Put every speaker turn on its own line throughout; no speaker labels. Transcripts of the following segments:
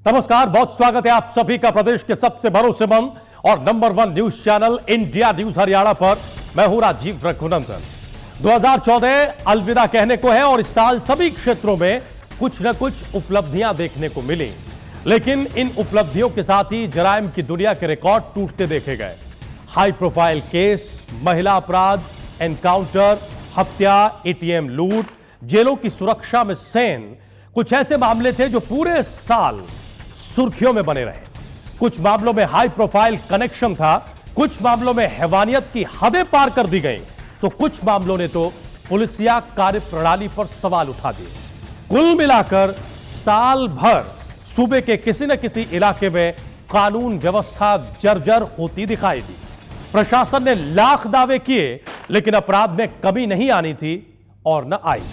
नमस्कार, बहुत स्वागत है आप सभी का प्रदेश के सबसे भरोसेमंद और number 1 news channel India news Haryana पर। मैं हूं राजीव रघुनंदन। 2014 अलविदा कहने को है और इस साल सभी क्षेत्रों में कुछ न कुछ उपलब्धियां देखने को मिली, लेकिन इन उपलब्धियों के साथ ही जराइम की दुनिया के रिकॉर्ड टूटते देखे गए। हाई प्रोफाइल केस, महिला अपराध, एनकाउंटर, हत्या, एटीएम लूट, जेलों की सुरक्षा में सेन, कुछ ऐसे मामले थे जो पूरे साल सुर्खियों में बने रहे। कुछ मामलों में हाई प्रोफाइल कनेक्शन था, कुछ मामलों में हैवानियत की हदें पार कर दी गई, तो कुछ मामलों ने तो पुलिसिया कार्यप्रणाली पर सवाल उठा दिए। कुल मिलाकर साल भर सूबे के किसी न किसी इलाके में कानून व्यवस्था जर्जर होती दिखाई दी। प्रशासन ने लाख दावे किए, लेकिन अपराध में कमी नहीं आनी थी और न आई।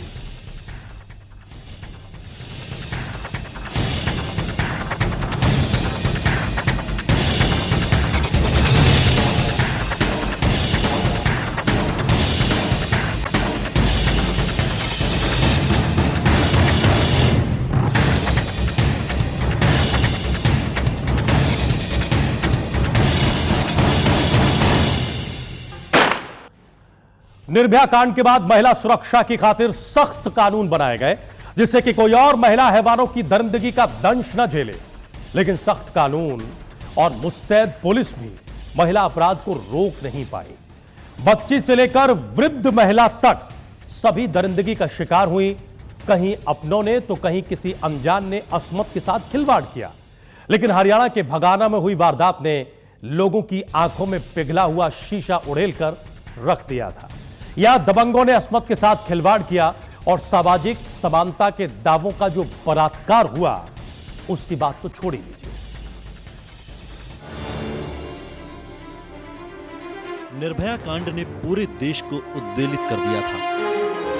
निर्भया कांड के बाद महिला सुरक्षा की खातिर सख्त कानून बनाए गए, जिससे कि कोई और महिला हैवानों की दरिंदगी का दंश न झेले। लेकिन सख्त कानून और मुस्तैद पुलिस भी महिला अपराध को रोक नहीं पाई। बच्ची से लेकर वृद्ध महिला तक सभी दरिंदगी का शिकार हुई। कहीं अपनों ने तो कहीं किसी अनजान ने अस्मत के साथ खिलवाड़ किया। लेकिन हरियाणा के भगाना में हुई वारदात ने लोगों की आंखों में पिघला हुआ शीशा उड़ेलकर रख दिया था। या दबंगों ने अस्मत के साथ खिलवाड़ किया और सामाजिक समानता के दावों का जो बलात्कार हुआ, उसकी बात तो छोड़ ही दीजिए।
निर्भया कांड ने पूरे देश को उद्वेलित कर दिया था।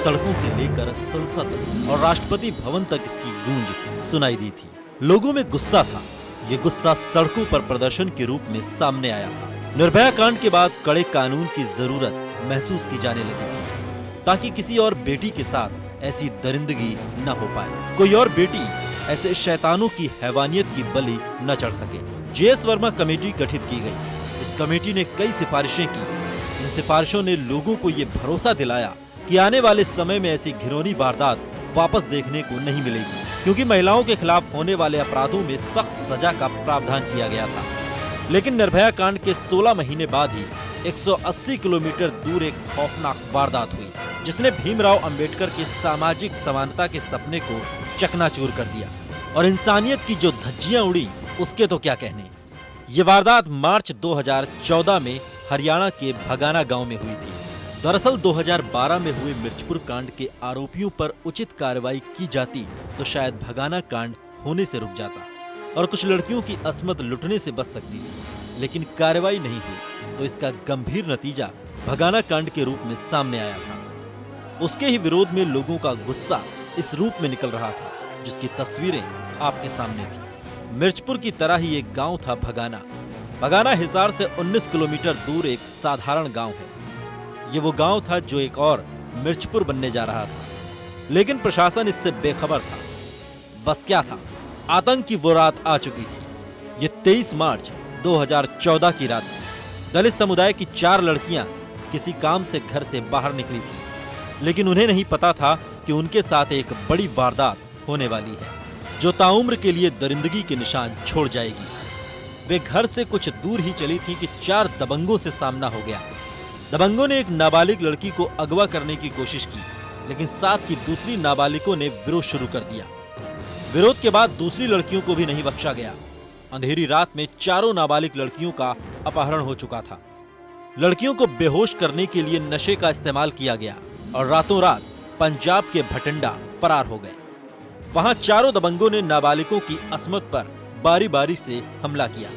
सड़कों से लेकर संसद और राष्ट्रपति भवन तक इसकी गूंज सुनाई दी थी। लोगों में गुस्सा था। ये गुस्सा सड़कों पर प्रदर्शन के रूप में सामने आया था। निर्भया कांड के बाद कड़े कानून की जरूरत महसूस की जाने लगी थी, ताकि किसी और बेटी के साथ ऐसी दरिंदगी न हो पाए, कोई और बेटी ऐसे शैतानों की हैवानियत की बलि न चढ़ सके। जेएस वर्मा कमेटी गठित की गई। इस कमेटी ने कई सिफारिशें की। इन सिफारिशों ने लोगों को ये भरोसा दिलाया कि आने वाले समय में ऐसी घिनौनी वारदात वापस देखने को नहीं मिलेगी, क्योंकि महिलाओं के खिलाफ होने वाले अपराधों में सख्त सजा का प्रावधान किया गया था। लेकिन निर्भया कांड के 16 महीने बाद ही 180 किलोमीटर दूर एक खौफनाक वारदात हुई, जिसने भीमराव अंबेडकर के सामाजिक समानता के सपने को चकनाचूर कर दिया। और इंसानियत की जो धज्जियां उड़ी, उसके तो क्या कहने। ये वारदात मार्च 2014 में हरियाणा के भगाना गांव में हुई थी। दरअसल 2012 में हुए मिर्चपुर कांड के आरोपियों पर उचित कार्रवाई की जाती तो शायद भगाना कांड होने से रुक जाता और कुछ लड़कियों की अस्मत लुटने से बच सकती थी। लेकिन कार्रवाई नहीं हुई, तो इसका गंभीर नतीजा भगाना कांड के रूप में सामने आया था। उसके ही विरोध में लोगों का गुस्सा इस रूप में निकल रहा था, जिसकी तस्वीरें आपके सामने थी। मिर्चपुर की तरह ही एक गांव था भगाना। भगाना हिसार से 19 किलोमीटर दूर एक साधारण गांव है। ये वो गांव था जो एक और मिर्चपुर बनने जा रहा था, लेकिन प्रशासन इससे बेखबर था। बस क्या था, आतंक की वो रात आ चुकी थी। ये 23 मार्च 2014 की रात थी। दलित समुदाय की 4 लड़कियां किसी काम से घर से बाहर निकली थी, लेकिन उन्हें नहीं पता था कि उनके साथ एक बड़ी वारदात होने वाली है, जो ताउम्र के लिए दरिंदगी के निशान छोड़ जाएगी। वे घर से कुछ दूर ही चली थी कि 4 दबंगों से सामना हो गया। दबंगों ने एक नाबालिग लड़की को अगवा करने की कोशिश की, लेकिन साथ की दूसरी नाबालिगों ने विरोध शुरू कर दिया। विरोध के बाद दूसरी लड़कियों को भी नहीं बख्शा गया। अंधेरी रात में 4 नाबालिग लड़कियों का अपहरण हो चुका था। लड़कियों को बेहोश करने के लिए नशे का इस्तेमाल किया गया और रातों रात पंजाब के भटिंडा फरार हो गए। वहां 4 दबंगों ने नाबालिगों की अस्मत पर बारी बारी से हमला किया।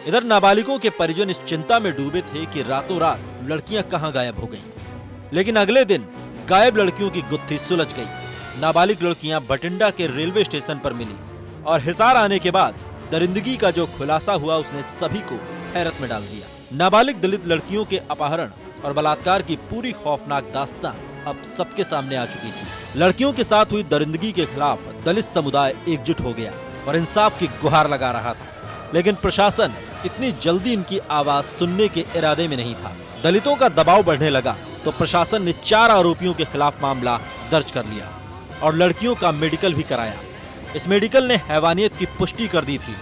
इधर नाबालिगों के परिजन इस चिंता में डूबे थे कि रातों रात लड़कियां कहां गायब हो गईं। लेकिन अगले दिन गायब लड़कियों की गुत्थी सुलझ गई। नाबालिग लड़कियां भटिंडा के रेलवे स्टेशन पर मिली और हिसार आने के बाद दरिंदगी का जो खुलासा हुआ, उसने सभी को हैरत में डाल दिया। नाबालिग दलित लड़कियों के अपहरण और बलात्कार की पूरी खौफनाक दास्तां अब सबके सामने आ चुकी थी। लड़कियों के साथ हुई दरिंदगी के खिलाफ दलित समुदाय एकजुट हो गया। और इंसाफ की गुहार लगा रहा था। लेकिन प्रशासन इतनी जल्दी इनकी आवाज सुनने के इरादे में नहीं था। दलितों का दबाव बढ़ने लगा तो प्रशासन ने 4 आरोपियों के खिलाफ मामला दर्ज कर लिया और लड़कियों का मेडिकल भी कराया। इस मेडिकल ने हैवानियत की पुष्टि कर दी थी।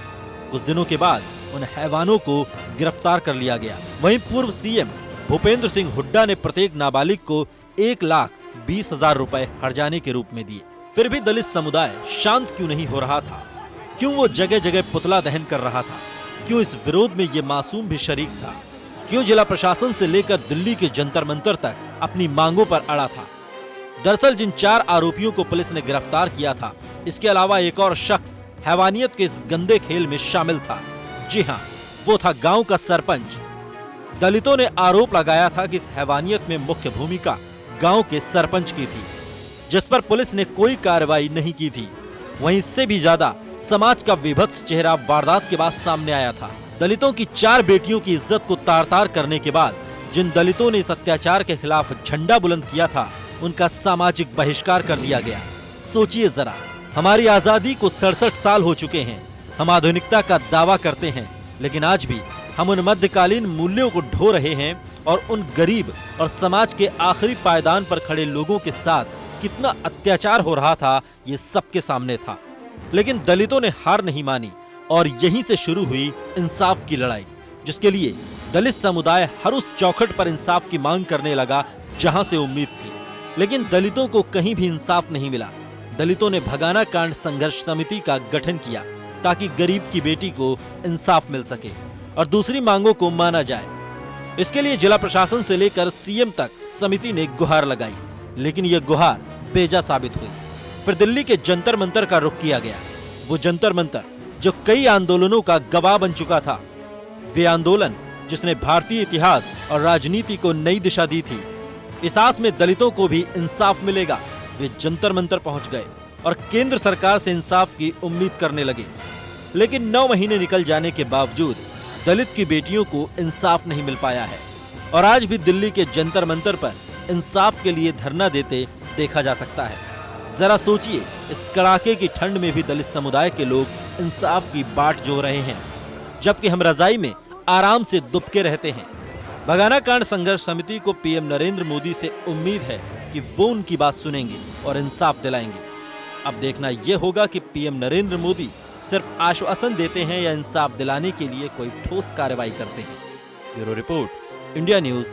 कुछ दिनों के बाद उन हैवानों को गिरफ्तार कर लिया गया। वहीं पूर्व सीएम भूपेंद्र सिंह हुड्डा ने प्रत्येक नाबालिग को 1,20,000 रुपए हर्जाने के रूप में दिए। फिर भी दलित समुदाय शांत क्यों नहीं हो रहा था? क्यों वो जगह जगह पुतला दहन कर रहा था? क्यों इस विरोध में ये मासूम भी शरीक था? क्यों जिला प्रशासन से लेकर दिल्ली के जंतर मंतर तक अपनी मांगों पर अड़ा था? दरअसल जिन 4 आरोपियों को पुलिस ने गिरफ्तार किया था, इसके अलावा एक और शख्स हैवानियत के इस गंदे खेल में शामिल था। जी हाँ, वो था गांव का सरपंच। दलितों ने आरोप लगाया था कि इस हैवानियत में मुख्य भूमिका गांव के सरपंच की थी, जिस पर पुलिस ने कोई कार्रवाई नहीं की थी। वहीं इससे भी ज्यादा समाज का विभत्स चेहरा वारदात के बाद सामने आया था। दलितों की 4 बेटियों की इज्जत को तार-तार करने के बाद जिन दलितों ने इस अत्याचार के खिलाफ झंडा बुलंद किया था, उनका सामाजिक बहिष्कार कर दिया गया। सोचिए जरा, हमारी आजादी को 67 साल हो चुके हैं। हम आधुनिकता का दावा करते हैं, लेकिन आज भी हम उन मध्यकालीन मूल्यों को ढो रहे हैं और उन गरीब और समाज के आखिरी पायदान पर खड़े लोगों के साथ कितना अत्याचार हो रहा था, ये सबके सामने था। लेकिन दलितों ने हार नहीं मानी और यहीं से शुरू हुई इंसाफ की लड़ाई, जिसके लिए दलित समुदाय हर उस चौखट पर इंसाफ की मांग करने लगा जहां से उम्मीद थी। लेकिन दलितों को कहीं भी इंसाफ नहीं मिला। दलितों ने भगाना कांड संघर्ष समिति का गठन किया ताकि गरीब की बेटी को इंसाफ मिल सके और दूसरी मांगों को माना जाए। इसके लिए जिला प्रशासन से लेकर सीएम तक समिति ने गुहार लगाई, लेकिन यह गुहार बेजा साबित हुई। फिर दिल्ली के जंतर मंतर का रुख किया गया। वो जंतर मंतर जो कई आंदोलनों का गवाह बन चुका था। वे आंदोलन जिसने भारतीय इतिहास और राजनीति को नई दिशा दी थी। इस आस में दलितों को भी इंसाफ मिलेगा, वे जंतर मंतर पहुंच गए और केंद्र सरकार से इंसाफ की उम्मीद करने लगे। लेकिन 9 महीने निकल जाने के बावजूद दलित की बेटियों को इंसाफ नहीं मिल पाया है और आज भी दिल्ली के जंतर मंतर पर इंसाफ के लिए धरना देते देखा जा सकता है। जरा सोचिए, इस कड़ाके की ठंड में भी दलित समुदाय के लोग इंसाफ की बाट जो रहे हैं, जबकि हम रजाई में आराम से दुबके रहते हैं। भगाना कांड संघर्ष समिति को पीएम नरेंद्र मोदी से उम्मीद है कि वो उनकी बात सुनेंगे और इंसाफ दिलाएंगे। अब देखना यह होगा कि पीएम नरेंद्र मोदी सिर्फ आश्वासन देते हैं या इंसाफ दिलाने के लिए कोई ठोस कार्रवाई करते हैं। Bureau report, India news.